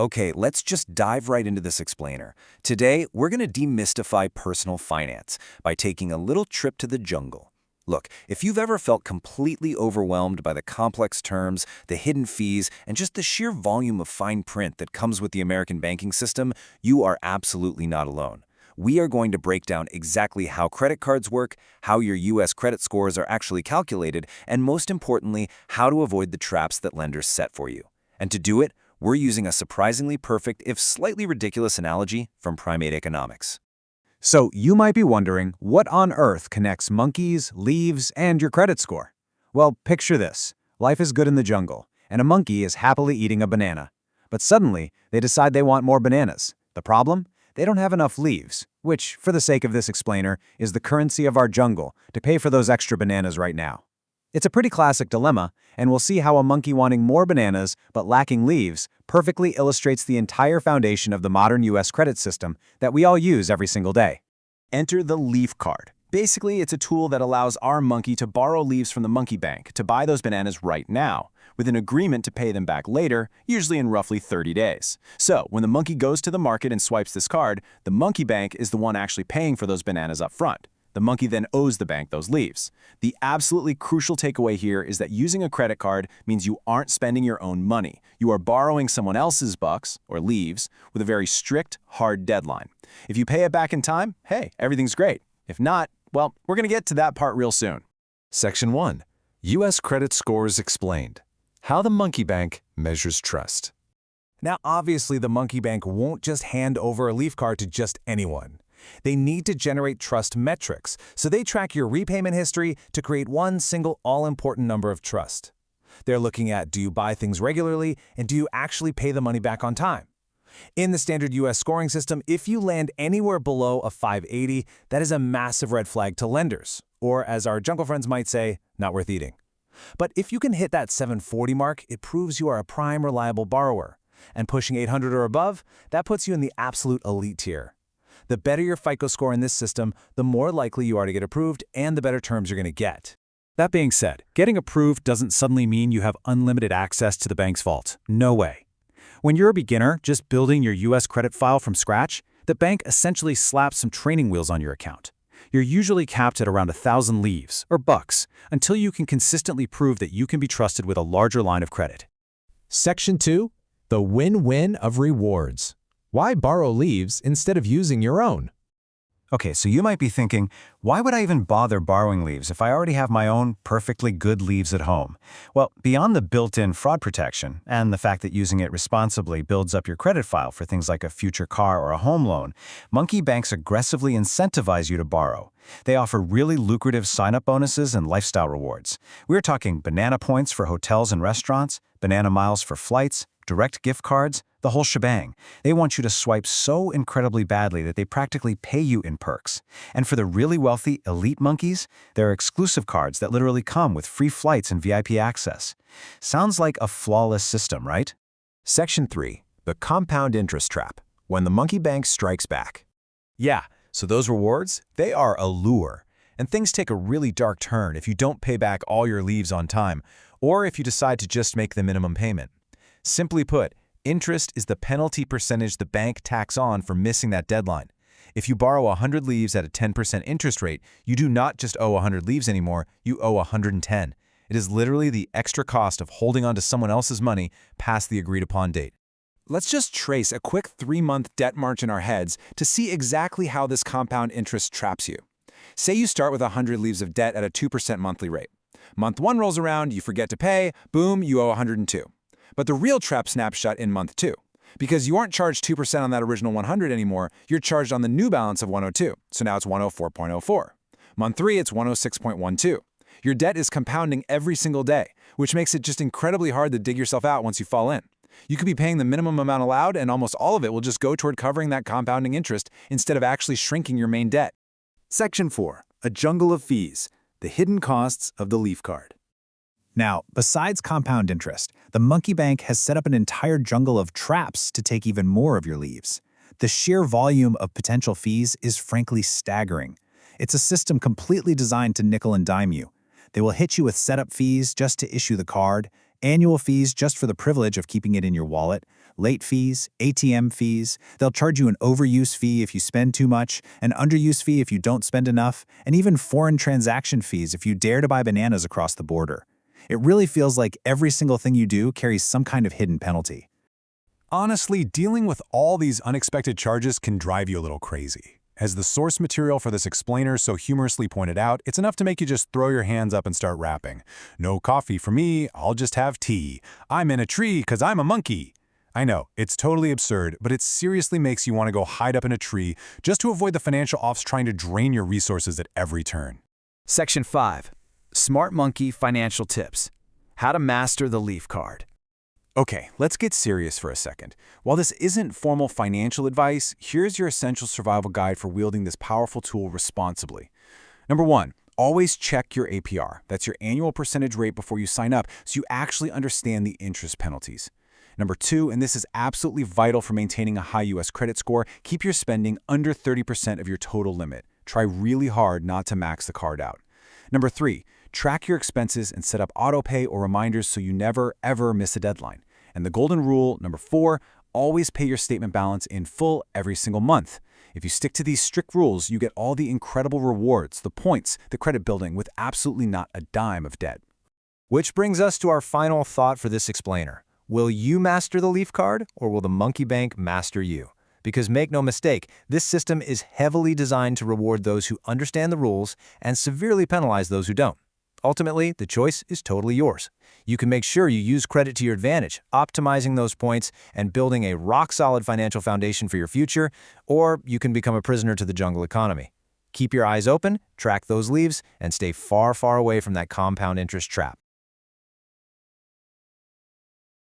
Okay, let's just dive right into this explainer. Today, we're going to demystify personal finance by taking a little trip to the jungle. Look, if you've ever felt completely overwhelmed by the complex terms, the hidden fees, and just the sheer volume of fine print that comes with the American banking system, you are absolutely not alone. We are going to break down exactly how credit cards work, how your U.S. credit scores are actually calculated, and most importantly, how to avoid the traps that lenders set for you. And to do it, we're using a surprisingly perfect, if slightly ridiculous analogy from primate economics. So you might be wondering, what on earth connects monkeys, leaves, and your credit score? Well, picture this. Life is good in the jungle, and a monkey is happily eating a banana. But suddenly, they decide they want more bananas. The problem? They don't have enough leaves, which, for the sake of this explainer, is the currency of our jungle to pay for those extra bananas right now. It's a pretty classic dilemma, and we'll see how a monkey wanting more bananas but lacking leaves perfectly illustrates the entire foundation of the modern U.S. credit system that we all use every single day. Enter the leaf card. Basically, it's a tool that allows our monkey to borrow leaves from the monkey bank to buy those bananas right now, with an agreement to pay them back later, usually in roughly 30 days. So, when the monkey goes to the market and swipes this card, the monkey bank is the one actually paying for those bananas up front. The monkey then owes the bank those leaves. The absolutely crucial takeaway here is that using a credit card means you aren't spending your own money. You are borrowing someone else's bucks, or leaves, with a very strict, hard deadline. If you pay it back in time, hey, everything's great. If not, well, we're going to get to that part real soon. Section 1. U.S. Credit Scores Explained. How the Monkey Bank Measures Trust. Now, obviously, the monkey bank won't just hand over a leaf card to just anyone. They need to generate trust metrics, so they track your repayment history to create one single all-important number of trust. They're looking at, do you buy things regularly, and do you actually pay the money back on time? In the standard U.S. scoring system, if you land anywhere below a 580, that is a massive red flag to lenders, or as our jungle friends might say, not worth eating. But if you can hit that 740 mark, it proves you are a prime, reliable borrower. And pushing 800 or above, that puts you in the absolute elite tier. The better your FICO score in this system, the more likely you are to get approved and the better terms you're going to get. That being said, getting approved doesn't suddenly mean you have unlimited access to the bank's vault. No way. When you're a beginner, just building your U.S. credit file from scratch, the bank essentially slaps some training wheels on your account. You're usually capped at around 1,000 leaves, or bucks, until you can consistently prove that you can be trusted with a larger line of credit. Section 2. The win-win of rewards. Why borrow leaves instead of using your own? Okay, so you might be thinking, why would I even bother borrowing leaves if I already have my own perfectly good leaves at home? Well, beyond the built-in fraud protection and the fact that using it responsibly builds up your credit file for things like a future car or a home loan, monkey banks aggressively incentivize you to borrow. They offer really lucrative sign-up bonuses and lifestyle rewards. We're talking banana points for hotels and restaurants, banana miles for flights, direct gift cards, the whole shebang. They want you to swipe so incredibly badly that they practically pay you in perks. And for the really wealthy elite monkeys, there are exclusive cards that literally come with free flights and VIP access. Sounds like a flawless system, right? Section 3. The compound interest trap. When the monkey bank strikes back. Yeah, so those rewards, they are a lure. And things take a really dark turn if you don't pay back all your leaves on time, or if you decide to just make the minimum payment. Simply put, interest is the penalty percentage the bank tacks on for missing that deadline. If you borrow 100 leaves at a 10% interest rate, you do not just owe 100 leaves anymore, you owe 110. It is literally the extra cost of holding on to someone else's money past the agreed-upon date. Let's just trace a quick 3-month debt march in our heads to see exactly how this compound interest traps you. Say you start with 100 leaves of debt at a 2% monthly rate. Month 1 rolls around, you forget to pay, boom, you owe 102. But the real trap snapshot in month 2. Because you aren't charged 2% on that original 100 anymore, you're charged on the new balance of 102, so now it's 104.04. Month 3, it's 106.12. Your debt is compounding every single day, which makes it just incredibly hard to dig yourself out once you fall in. You could be paying the minimum amount allowed, and almost all of it will just go toward covering that compounding interest instead of actually shrinking your main debt. Section 4. A jungle of fees. The hidden costs of the leaf card. Now, besides compound interest, the monkey bank has set up an entire jungle of traps to take even more of your leaves. The sheer volume of potential fees is frankly staggering. It's a system completely designed to nickel and dime you. They will hit you with setup fees just to issue the card, annual fees just for the privilege of keeping it in your wallet, late fees, ATM fees. They'll charge you an overuse fee if you spend too much, an underuse fee if you don't spend enough, and even foreign transaction fees if you dare to buy bananas across the border. It really feels like every single thing you do carries some kind of hidden penalty. Honestly, dealing with all these unexpected charges can drive you a little crazy. As the source material for this explainer so humorously pointed out, it's enough to make you just throw your hands up and start rapping. No coffee for me, I'll just have tea. I'm in a tree 'cause I'm a monkey. I know, it's totally absurd, but it seriously makes you want to go hide up in a tree just to avoid the financial offs trying to drain your resources at every turn. Section 5. Smart Monkey Financial Tips. How to master the leaf card. Okay, let's get serious for a second. While this isn't formal financial advice, here's your essential survival guide for wielding this powerful tool responsibly. Number 1, always check your APR. That's your annual percentage rate before you sign up, so you actually understand the interest penalties. Number 2, and this is absolutely vital for maintaining a high U.S. credit score, keep your spending under 30% of your total limit. Try really hard not to max the card out. Number 3, track your expenses and set up autopay or reminders so you never, ever miss a deadline. And the golden rule, number 4, always pay your statement balance in full every single month. If you stick to these strict rules, you get all the incredible rewards, the points, the credit building with absolutely not a dime of debt. Which brings us to our final thought for this explainer. Will you master the leaf card, or will the monkey bank master you? Because make no mistake, this system is heavily designed to reward those who understand the rules and severely penalize those who don't. Ultimately, the choice is totally yours. You can make sure you use credit to your advantage, optimizing those points and building a rock-solid financial foundation for your future, or you can become a prisoner to the jungle economy. Keep your eyes open, track those leaves, and stay far, far away from that compound interest trap.